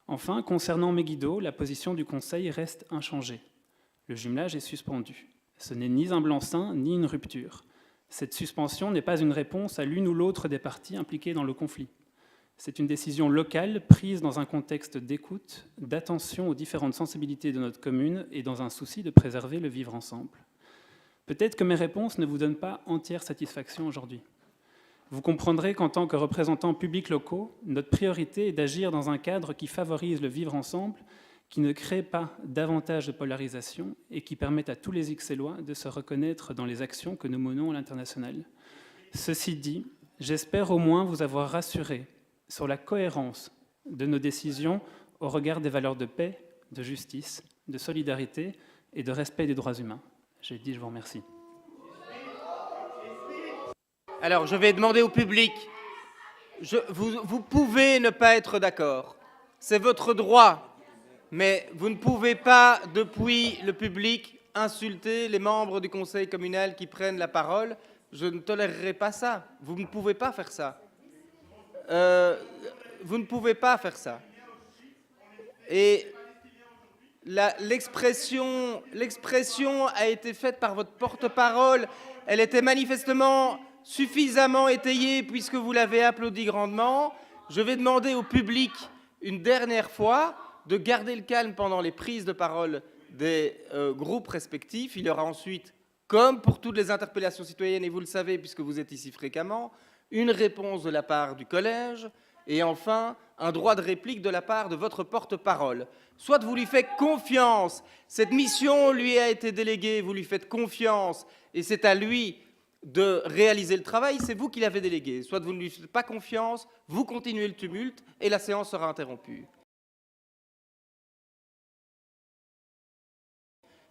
Enfin, concernant Megiddo, la position du Conseil reste inchangée. Le jumelage est suspendu. Ce n'est ni un blanc-seing ni une rupture. Cette suspension n'est pas une réponse à l'une ou l'autre des parties impliquées dans le conflit. C'est une décision locale prise dans un contexte d'écoute, d'attention aux différentes sensibilités de notre commune et dans un souci de préserver le vivre ensemble. Peut-être que mes réponses ne vous donnent pas entière satisfaction aujourd'hui. Vous comprendrez qu'en tant que représentants publics locaux, notre priorité est d'agir dans un cadre qui favorise le vivre ensemble, qui ne crée pas davantage de polarisation et qui permette à tous les Ixellois de se reconnaître dans les actions que nous menons à l'international. Ceci dit, j'espère au moins vous avoir rassuré sur la cohérence de nos décisions au regard des valeurs de paix, de justice, de solidarité et de respect des droits humains. J'ai dit, je vous remercie. Alors, je vais demander au public, vous pouvez ne pas être d'accord, c'est votre droit. Mais vous ne pouvez pas, depuis le public, insulter les membres du conseil communal qui prennent la parole. Je ne tolérerai pas ça. Vous ne pouvez pas faire ça. Vous ne pouvez pas faire ça. Et l'expression a été faite par votre porte-parole. Elle était manifestement suffisamment étayée puisque vous l'avez applaudi grandement. Je vais demander au public une dernière fois de garder le calme pendant les prises de parole des groupes respectifs. Il y aura ensuite, comme pour toutes les interpellations citoyennes, et vous le savez puisque vous êtes ici fréquemment, une réponse de la part du collège, et enfin, un droit de réplique de la part de votre porte-parole. Soit vous lui faites confiance, cette mission lui a été déléguée, vous lui faites confiance, et c'est à lui de réaliser le travail, c'est vous qui l'avez délégué. Soit vous ne lui faites pas confiance, vous continuez le tumulte, et la séance sera interrompue.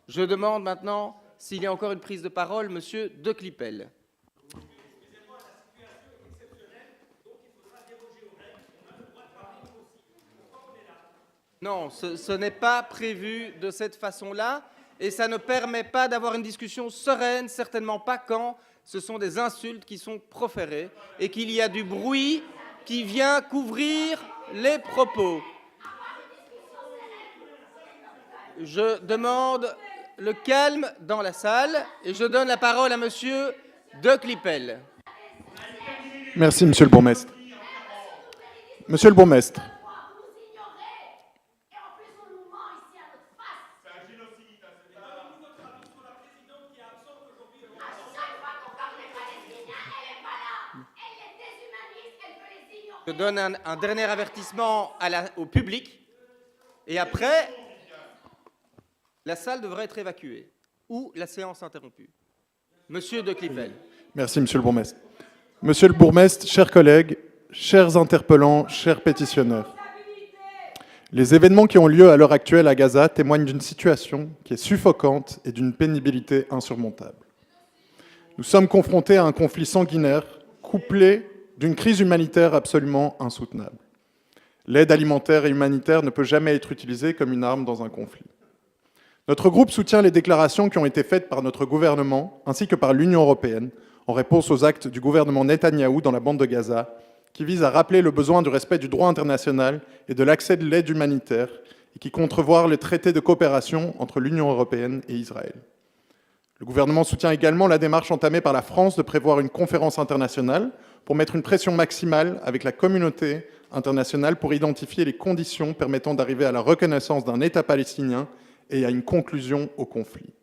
Je demande maintenant s'il y a encore une prise de parole, Monsieur De Clipel. Non, ce n'est pas prévu de cette façon-là et ça ne permet pas d'avoir une discussion sereine, certainement pas quand ce sont des insultes qui sont proférées et qu'il y a du bruit qui vient couvrir les propos. Je demande le calme dans la salle et je donne la parole à Monsieur De Clipel. Merci, Monsieur le bourgmestre. Monsieur le bourgmestre. Vous nous ignorez. Et en plus, on nous ment ici à notre face. C'est un génocide. À chaque fois qu'on parle des Palestiniens, elle n'est pas là. Elle les déshumanise, elle veut les ignorer. Je donne un dernier avertissement au public. Et après, la salle devrait être évacuée ou la séance interrompue. Monsieur de Clipel. Merci, monsieur le bourgmestre. Monsieur le bourgmestre, chers collègues, chers interpellants, chers pétitionnaires, les événements qui ont lieu à l'heure actuelle à Gaza témoignent d'une situation qui est suffocante et d'une pénibilité insurmontable. Nous sommes confrontés à un conflit sanguinaire couplé d'une crise humanitaire absolument insoutenable. L'aide alimentaire et humanitaire ne peut jamais être utilisée comme une arme dans un conflit. Notre groupe soutient les déclarations qui ont été faites par notre gouvernement ainsi que par l'Union européenne en réponse aux actes du gouvernement Netanyahou dans la bande de Gaza, qui visent à rappeler le besoin du respect du droit international et de l'accès de l'aide humanitaire et qui contrevoient le traité de coopération entre l'Union européenne et Israël. Le gouvernement soutient également la démarche entamée par la France de prévoir une conférence internationale pour mettre une pression maximale avec la communauté internationale pour identifier les conditions permettant d'arriver à la reconnaissance d'un État palestinien et à une conclusion au conflit.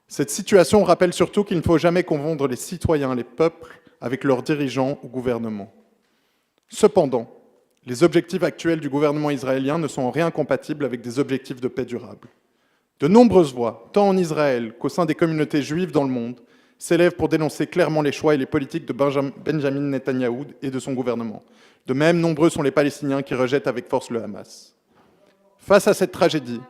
Cette situation rappelle surtout qu'il ne faut jamais confondre les citoyens, les peuples, avec leurs dirigeants ou gouvernements. Cependant, les objectifs actuels du gouvernement israélien ne sont en rien compatibles avec des objectifs de paix durable. De nombreuses voix, tant en Israël qu'au sein des communautés juives dans le monde, s'élèvent pour dénoncer clairement les choix et les politiques de Benjamin Netanyahou et de son gouvernement. De même, nombreux sont les Palestiniens qui rejettent avec force le Hamas. Face à cette tragédie,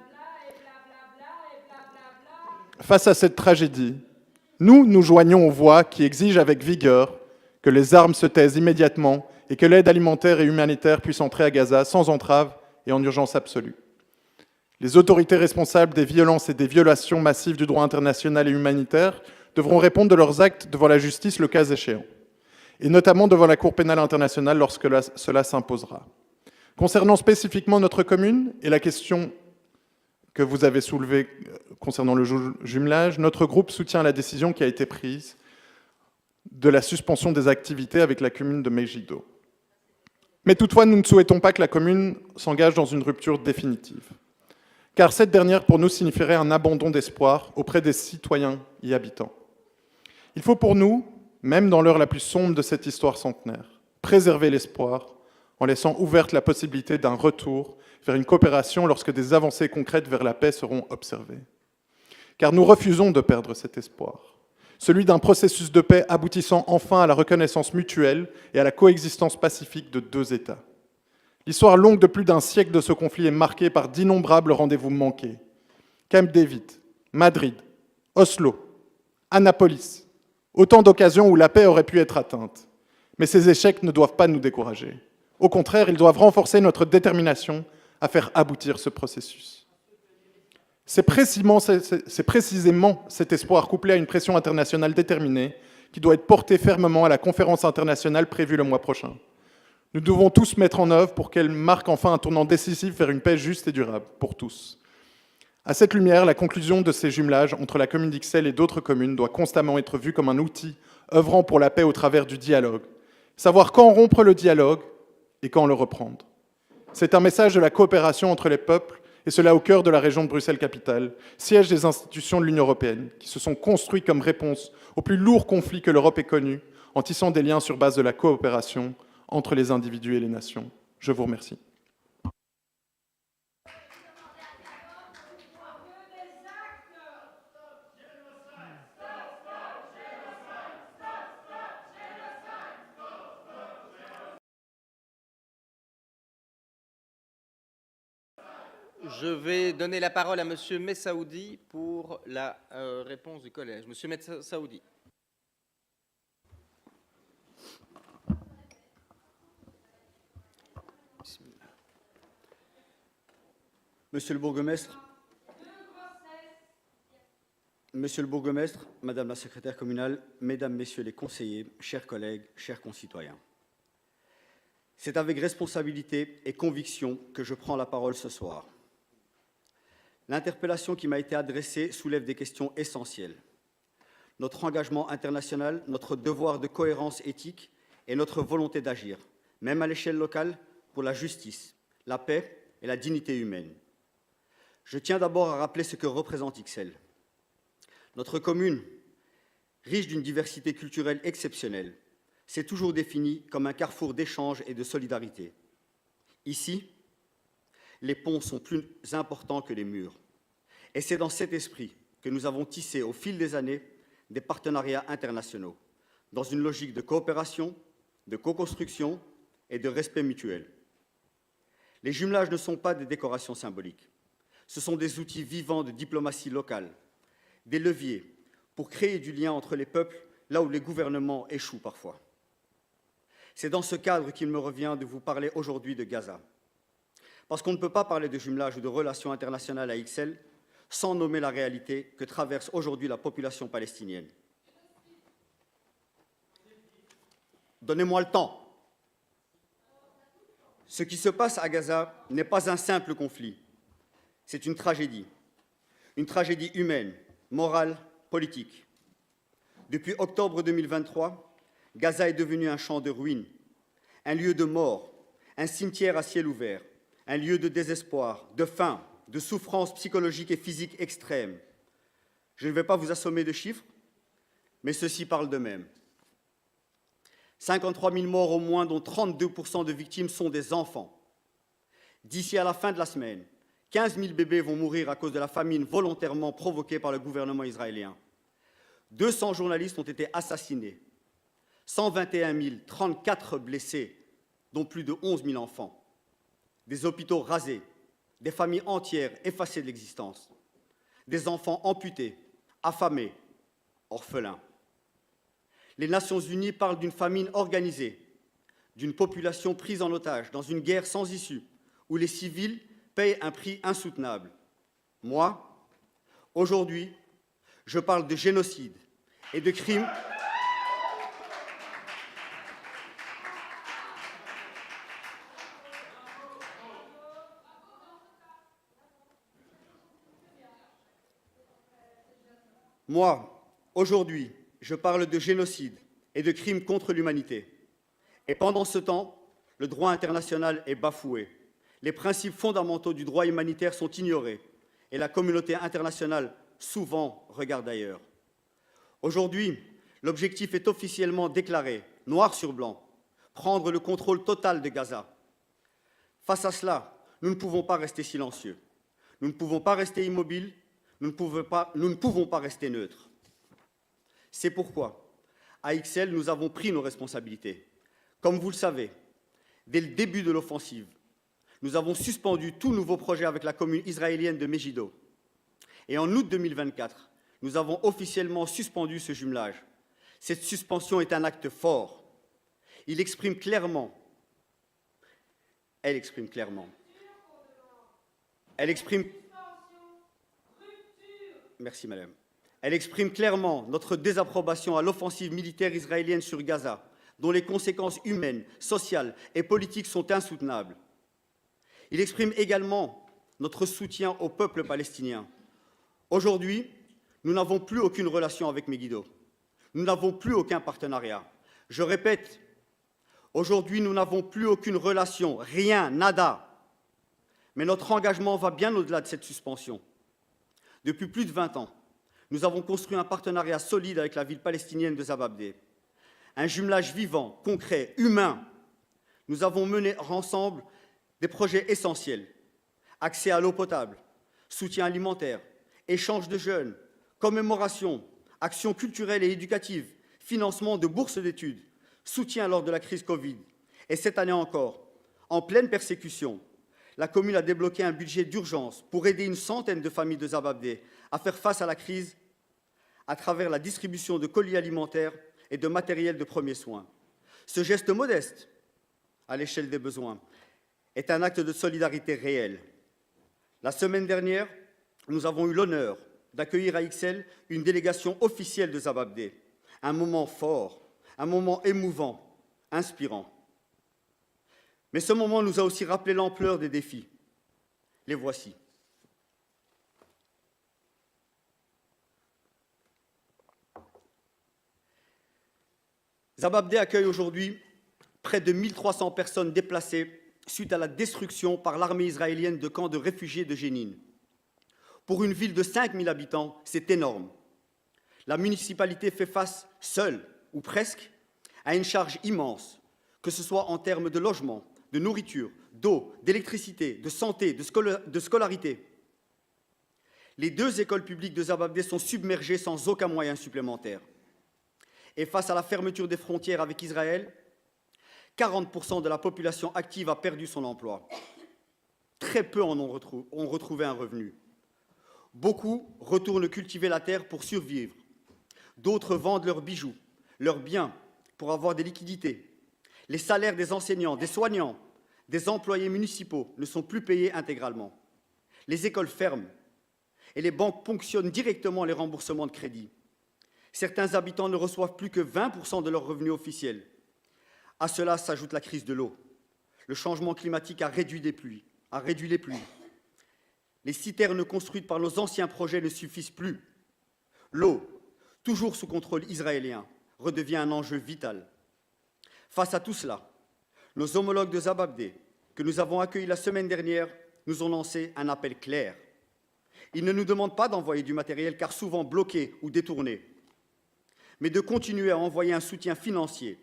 nous nous joignons aux voix qui exigent avec vigueur que les armes se taisent immédiatement et que l'aide alimentaire et humanitaire puisse entrer à Gaza sans entrave et en urgence absolue. Les autorités responsables des violences et des violations massives du droit international et humanitaire devront répondre de leurs actes devant la justice le cas échéant, et notamment devant la Cour pénale internationale lorsque cela s'imposera. Concernant spécifiquement notre commune et la question que vous avez soulevée concernant le jumelage, notre groupe soutient la décision qui a été prise de la suspension des activités avec la commune de Megiddo. Mais toutefois, nous ne souhaitons pas que la commune s'engage dans une rupture définitive, car cette dernière, pour nous, signifierait un abandon d'espoir auprès des citoyens y habitant. Il faut pour nous, même dans l'heure la plus sombre de cette histoire centenaire, préserver l'espoir en laissant ouverte la possibilité d'un retour vers une coopération lorsque des avancées concrètes vers la paix seront observées. Car nous refusons de perdre cet espoir, celui d'un processus de paix aboutissant enfin à la reconnaissance mutuelle et à la coexistence pacifique de deux États. L'histoire longue de plus d'un siècle de ce conflit est marquée par d'innombrables rendez-vous manqués. Camp David, Madrid, Oslo, Annapolis, autant d'occasions où la paix aurait pu être atteinte. Mais ces échecs ne doivent pas nous décourager. Au contraire, ils doivent renforcer notre détermination à faire aboutir ce processus. C'est précisément cet espoir couplé à une pression internationale déterminée qui doit être porté fermement à la conférence internationale prévue le mois prochain. Nous devons tous mettre en œuvre pour qu'elle marque enfin un tournant décisif vers une paix juste et durable pour tous. À cette lumière, la conclusion de ces jumelages entre la commune d'Ixelles et d'autres communes doit constamment être vue comme un outil œuvrant pour la paix au travers du dialogue. Savoir quand rompre le dialogue et quand le reprendre. C'est un message de la coopération entre les peuples, et cela au cœur de la région de Bruxelles-Capitale, siège des institutions de l'Union européenne, qui se sont construits comme réponse aux plus lourds conflits que l'Europe ait connus, en tissant des liens sur base de la coopération entre les individus et les nations. Je vous remercie. Je vais donner la parole à Monsieur Messaoudi pour la réponse du collège. Monsieur Messaoudi. Monsieur le bourgmestre, Madame la secrétaire communale, Mesdames, Messieurs les conseillers, chers collègues, chers concitoyens. C'est avec responsabilité et conviction que je prends la parole ce soir. L'interpellation qui m'a été adressée soulève des questions essentielles. Notre engagement international, notre devoir de cohérence éthique et notre volonté d'agir, même à l'échelle locale, pour la justice, la paix et la dignité humaine. Je tiens d'abord à rappeler ce que représente Ixelles. Notre commune, riche d'une diversité culturelle exceptionnelle, s'est toujours définie comme un carrefour d'échanges et de solidarité. Ici, les ponts sont plus importants que les murs. Et c'est dans cet esprit que nous avons tissé au fil des années des partenariats internationaux, dans une logique de coopération, de co-construction et de respect mutuel. Les jumelages ne sont pas des décorations symboliques. Ce sont des outils vivants de diplomatie locale, des leviers pour créer du lien entre les peuples là où les gouvernements échouent parfois. C'est dans ce cadre qu'il me revient de vous parler aujourd'hui de Gaza. Parce qu'on ne peut pas parler de jumelage ou de relations internationales à Ixelles sans nommer la réalité que traverse aujourd'hui la population palestinienne. Donnez-moi le temps. Ce qui se passe à Gaza n'est pas un simple conflit. C'est une tragédie humaine, morale, politique. Depuis octobre 2023, Gaza est devenu un champ de ruines, un lieu de mort, un cimetière à ciel ouvert, un lieu de désespoir, de faim, de souffrance psychologique et physique extrême. Je ne vais pas vous assommer de chiffres, mais ceux-ci parlent d'eux-mêmes. 53 000 morts au moins, dont 32% de victimes sont des enfants. D'ici à la fin de la semaine, 15 000 bébés vont mourir à cause de la famine volontairement provoquée par le gouvernement israélien. 200 journalistes ont été assassinés. 121 034 blessés, dont plus de 11 000 enfants. Des hôpitaux rasés, des familles entières effacées de l'existence. Des enfants amputés, affamés, orphelins. Les Nations unies parlent d'une famine organisée, d'une population prise en otage dans une guerre sans issue, où les civils payent un prix insoutenable. Moi, aujourd'hui, je parle de génocide et de crimes. Moi, aujourd'hui, je parle de génocide et de crimes contre l'humanité. Et pendant ce temps, le droit international est bafoué. Les principes fondamentaux du droit humanitaire sont ignorés et la communauté internationale souvent regarde ailleurs. Aujourd'hui, l'objectif est officiellement déclaré, noir sur blanc, prendre le contrôle total de Gaza. Face à cela, nous ne pouvons pas rester silencieux. Nous ne pouvons pas rester immobiles. Nous ne pouvons pas rester neutres. C'est pourquoi, à Ixelles, nous avons pris nos responsabilités. Comme vous le savez, dès le début de l'offensive, nous avons suspendu tout nouveau projet avec la commune israélienne de Megiddo. Et en août 2024, nous avons officiellement suspendu ce jumelage. Cette suspension est un acte fort. Elle exprime clairement Merci, madame. Elle exprime clairement notre désapprobation à l'offensive militaire israélienne sur Gaza, dont les conséquences humaines, sociales et politiques sont insoutenables. Il exprime également notre soutien au peuple palestinien. Aujourd'hui, nous n'avons plus aucune relation avec Megiddo. Nous n'avons plus aucun partenariat. Je répète, aujourd'hui, nous n'avons plus aucune relation, rien, nada. Mais notre engagement va bien au-delà de cette suspension. Depuis plus de 20 ans, nous avons construit un partenariat solide avec la ville palestinienne de Zababdeh. Un jumelage vivant, concret, humain. Nous avons mené ensemble des projets essentiels. Accès à l'eau potable, soutien alimentaire, échange de jeunes, commémoration, actions culturelles et éducatives, financement de bourses d'études, soutien lors de la crise Covid. Et cette année encore, en pleine persécution, la commune a débloqué un budget d'urgence pour aider une centaine de familles de Zababdeh à faire face à la crise à travers la distribution de colis alimentaires et de matériel de premiers soins. Ce geste modeste, à l'échelle des besoins, est un acte de solidarité réel. La semaine dernière, nous avons eu l'honneur d'accueillir à Ixelles une délégation officielle de Zababdeh. Un moment fort, un moment émouvant, inspirant. Mais ce moment nous a aussi rappelé l'ampleur des défis. Les voici. Zababdeh accueille aujourd'hui près de 1300 personnes déplacées suite à la destruction par l'armée israélienne de camps de réfugiés de Jénine. Pour une ville de 5000 habitants, c'est énorme. La municipalité fait face seule, ou presque, à une charge immense, que ce soit en termes de logement, de nourriture, d'eau, d'électricité, de santé, de scolarité. Les 2 écoles publiques de Zababdé sont submergées sans aucun moyen supplémentaire. Et face à la fermeture des frontières avec Israël, 40% de la population active a perdu son emploi. Très peu en ont retrouvé un revenu. Beaucoup retournent cultiver la terre pour survivre. D'autres vendent leurs bijoux, leurs biens pour avoir des liquidités. Les salaires des enseignants, des soignants, des employés municipaux ne sont plus payés intégralement. Les écoles ferment et les banques ponctionnent directement les remboursements de crédit. Certains habitants ne reçoivent plus que 20% de leurs revenus officiels. À cela s'ajoute la crise de l'eau. Le changement climatique a réduit les pluies. Les citernes construites par nos anciens projets ne suffisent plus. L'eau, toujours sous contrôle israélien, redevient un enjeu vital. Face à tout cela, nos homologues de Zababdé, que nous avons accueillis la semaine dernière, nous ont lancé un appel clair. Ils ne nous demandent pas d'envoyer du matériel, car souvent bloqué ou détourné, mais de continuer à envoyer un soutien financier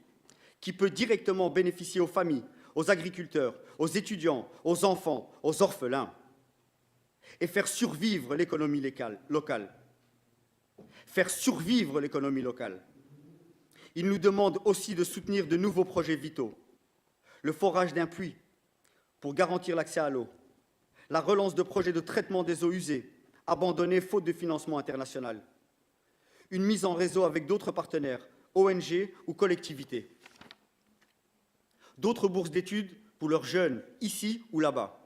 qui peut directement bénéficier aux familles, aux agriculteurs, aux étudiants, aux enfants, aux orphelins, et faire survivre l'économie locale. Faire survivre l'économie locale. Ils nous demandent aussi de soutenir de nouveaux projets vitaux. Le forage d'un puits pour garantir l'accès à l'eau, la relance de projets de traitement des eaux usées, abandonnés faute de financement international, une mise en réseau avec d'autres partenaires, ONG ou collectivités, d'autres bourses d'études pour leurs jeunes, ici ou là-bas,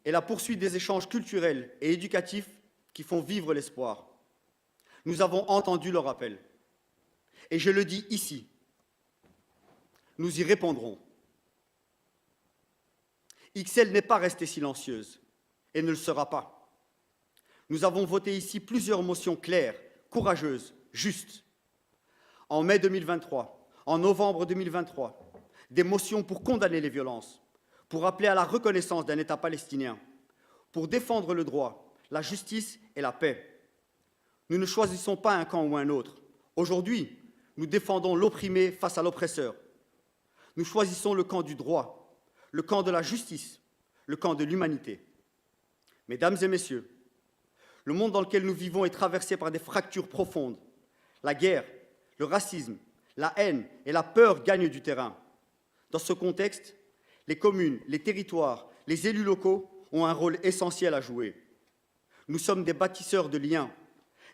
et la poursuite des échanges culturels et éducatifs qui font vivre l'espoir. Nous avons entendu leur appel, et je le dis ici, nous y répondrons. XL n'est pas restée silencieuse, et ne le sera pas. Nous avons voté ici plusieurs motions claires, courageuses, justes. En mai 2023, en novembre 2023, des motions pour condamner les violences, pour appeler à la reconnaissance d'un État palestinien, pour défendre le droit, la justice et la paix. Nous ne choisissons pas un camp ou un autre. Aujourd'hui, nous défendons l'opprimé face à l'oppresseur. Nous choisissons le camp du droit, le camp de la justice, le camp de l'humanité. Mesdames et messieurs, le monde dans lequel nous vivons est traversé par des fractures profondes. La guerre, le racisme, la haine et la peur gagnent du terrain. Dans ce contexte, les communes, les territoires, les élus locaux ont un rôle essentiel à jouer. Nous sommes des bâtisseurs de liens,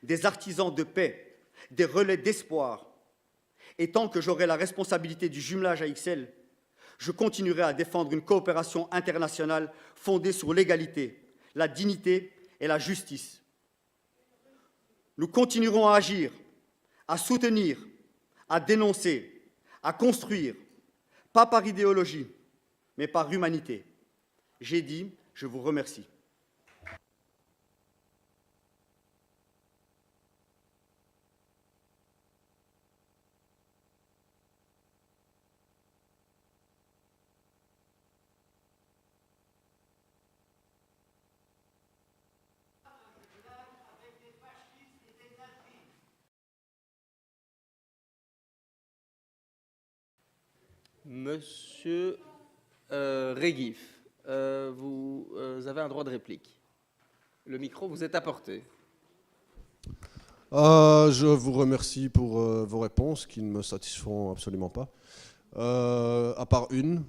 des artisans de paix, des relais d'espoir. Et tant que j'aurai la responsabilité du jumelage à XL, je continuerai à défendre une coopération internationale fondée sur l'égalité, la dignité et la justice. Nous continuerons à agir, à soutenir, à dénoncer, à construire, pas par idéologie, mais par humanité. J'ai dit, je vous remercie. Monsieur Réguif, vous avez un droit de réplique. Le micro vous est apporté. Je vous remercie pour vos réponses qui ne me satisfont absolument pas. À part une,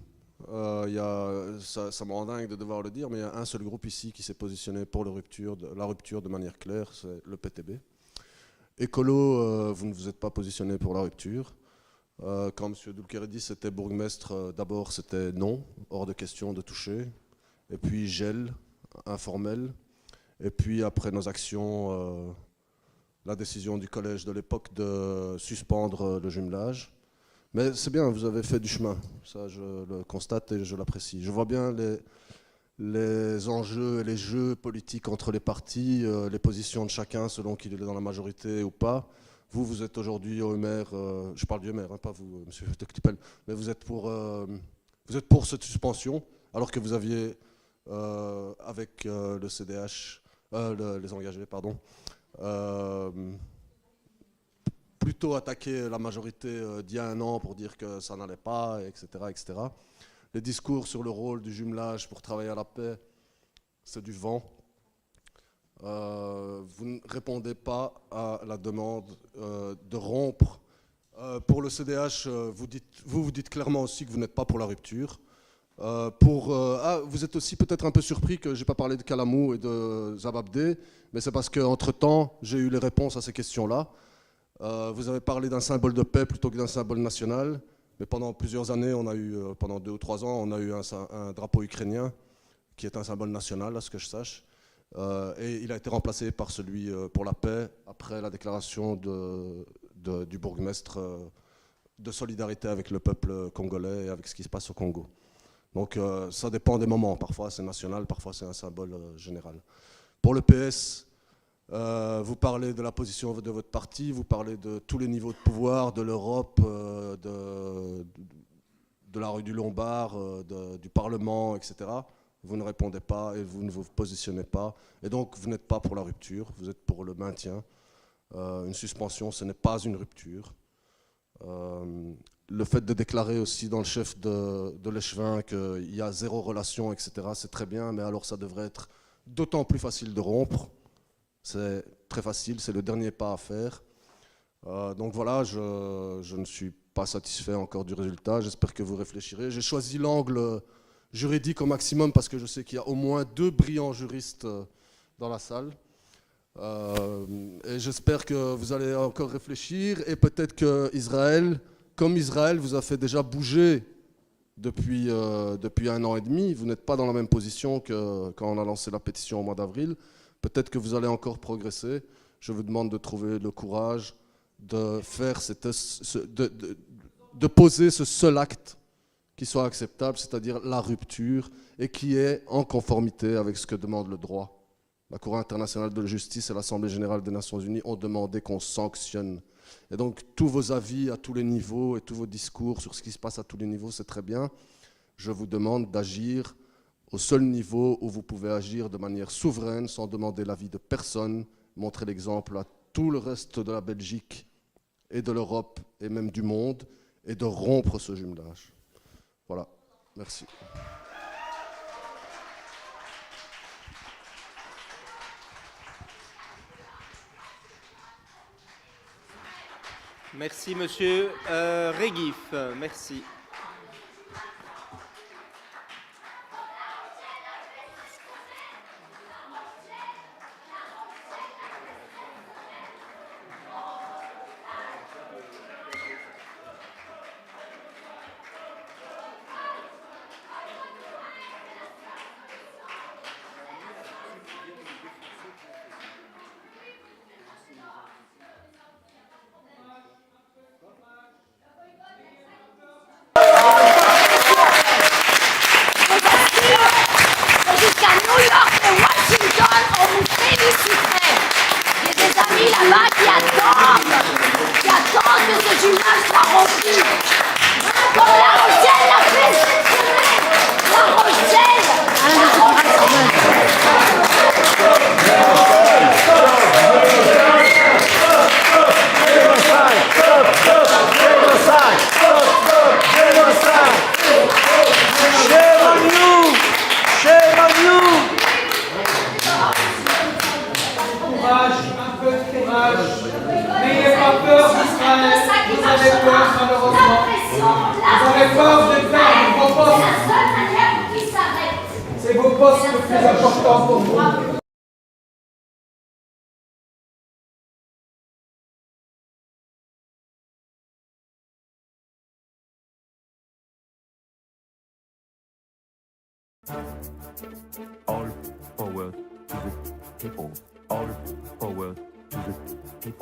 ça me rend dingue de devoir le dire, mais il y a un seul groupe ici qui s'est positionné pour la rupture de manière claire, c'est le PTB. Écolo, vous ne vous êtes pas positionné pour la rupture. Quand M. Doulkeredis était bourgmestre, d'abord c'était non, hors de question de toucher, et puis gel, informel, et puis après nos actions, la décision du collège de l'époque de suspendre le jumelage. Mais c'est bien, vous avez fait du chemin, ça je le constate et je l'apprécie. Je vois bien les enjeux et les jeux politiques entre les partis, les positions de chacun selon qu'il est dans la majorité ou pas. Vous êtes aujourd'hui au MR, je parle du MR, hein, pas vous, monsieur de Clipel, mais vous êtes pour cette suspension, alors que vous aviez, avec le CDH, les engagés, pardon, plutôt attaqué la majorité d'il y a un an pour dire que ça n'allait pas, etc., etc. Les discours sur le rôle du jumelage pour travailler à la paix, c'est du vent. Vous ne répondez pas à la demande de rompre. Pour le CDH, vous dites clairement aussi que vous n'êtes pas pour la rupture. Vous êtes aussi peut-être un peu surpris que je n'ai pas parlé de Kalamou et de Zababdé, mais c'est parce qu'entre-temps, j'ai eu les réponses à ces questions-là. Vous avez parlé d'un symbole de paix plutôt que d'un symbole national, mais pendant plusieurs années, pendant 2 ou 3 ans, on a eu un drapeau ukrainien qui est un symbole national, à ce que je sache. Et il a été remplacé par celui pour la paix après la déclaration du bourgmestre de solidarité avec le peuple congolais et avec ce qui se passe au Congo. Donc ça dépend des moments, parfois c'est national, parfois c'est un symbole général. Pour le PS, vous parlez de la position de votre parti, vous parlez de tous les niveaux de pouvoir, de l'Europe, de la rue du Lombard, du Parlement, etc. Vous ne répondez pas et vous ne vous positionnez pas. Et donc, vous n'êtes pas pour la rupture, vous êtes pour le maintien. Une suspension, ce n'est pas une rupture. Le fait de déclarer aussi dans le chef de l'échevin qu'il y a 0 relation, etc., c'est très bien, mais alors ça devrait être d'autant plus facile de rompre. C'est très facile, c'est le dernier pas à faire. Donc voilà, je ne suis pas satisfait encore du résultat. J'espère que vous réfléchirez. J'ai choisi l'angle juridique au maximum parce que je sais qu'il y a au moins 2 brillants juristes dans la salle. Et j'espère que vous allez encore réfléchir et peut-être que Israël, comme Israël vous a fait déjà bouger depuis 1 an et demi, vous n'êtes pas dans la même position que quand on a lancé la pétition au mois d'avril. Peut-être que vous allez encore progresser. Je vous demande de trouver le courage de faire de poser ce seul acte qui soit acceptable, c'est-à-dire la rupture, et qui est en conformité avec ce que demande le droit. La Cour internationale de justice et l'Assemblée générale des Nations unies ont demandé qu'on sanctionne. Et donc, tous vos avis à tous les niveaux et tous vos discours sur ce qui se passe à tous les niveaux, c'est très bien. Je vous demande d'agir au seul niveau où vous pouvez agir de manière souveraine, sans demander l'avis de personne, montrer l'exemple à tout le reste de la Belgique et de l'Europe et même du monde, et de rompre ce jumelage. Voilà, merci. Merci, monsieur Réguif. Merci. Jusqu'à New York et Washington, on vous féliciterait. J'ai des amis là-bas qui attendent que ce jumelage soit rompu. Comme La Rochelle l'a fait cette semaine. La Rochelle. Courage, un peu de courage. N'ayez pas peur d'Israël. Vous avez peur, malheureusement. Vous avez peur de perdre vos postes. C'est vos postes le plus important pour vous. All power to the people. All power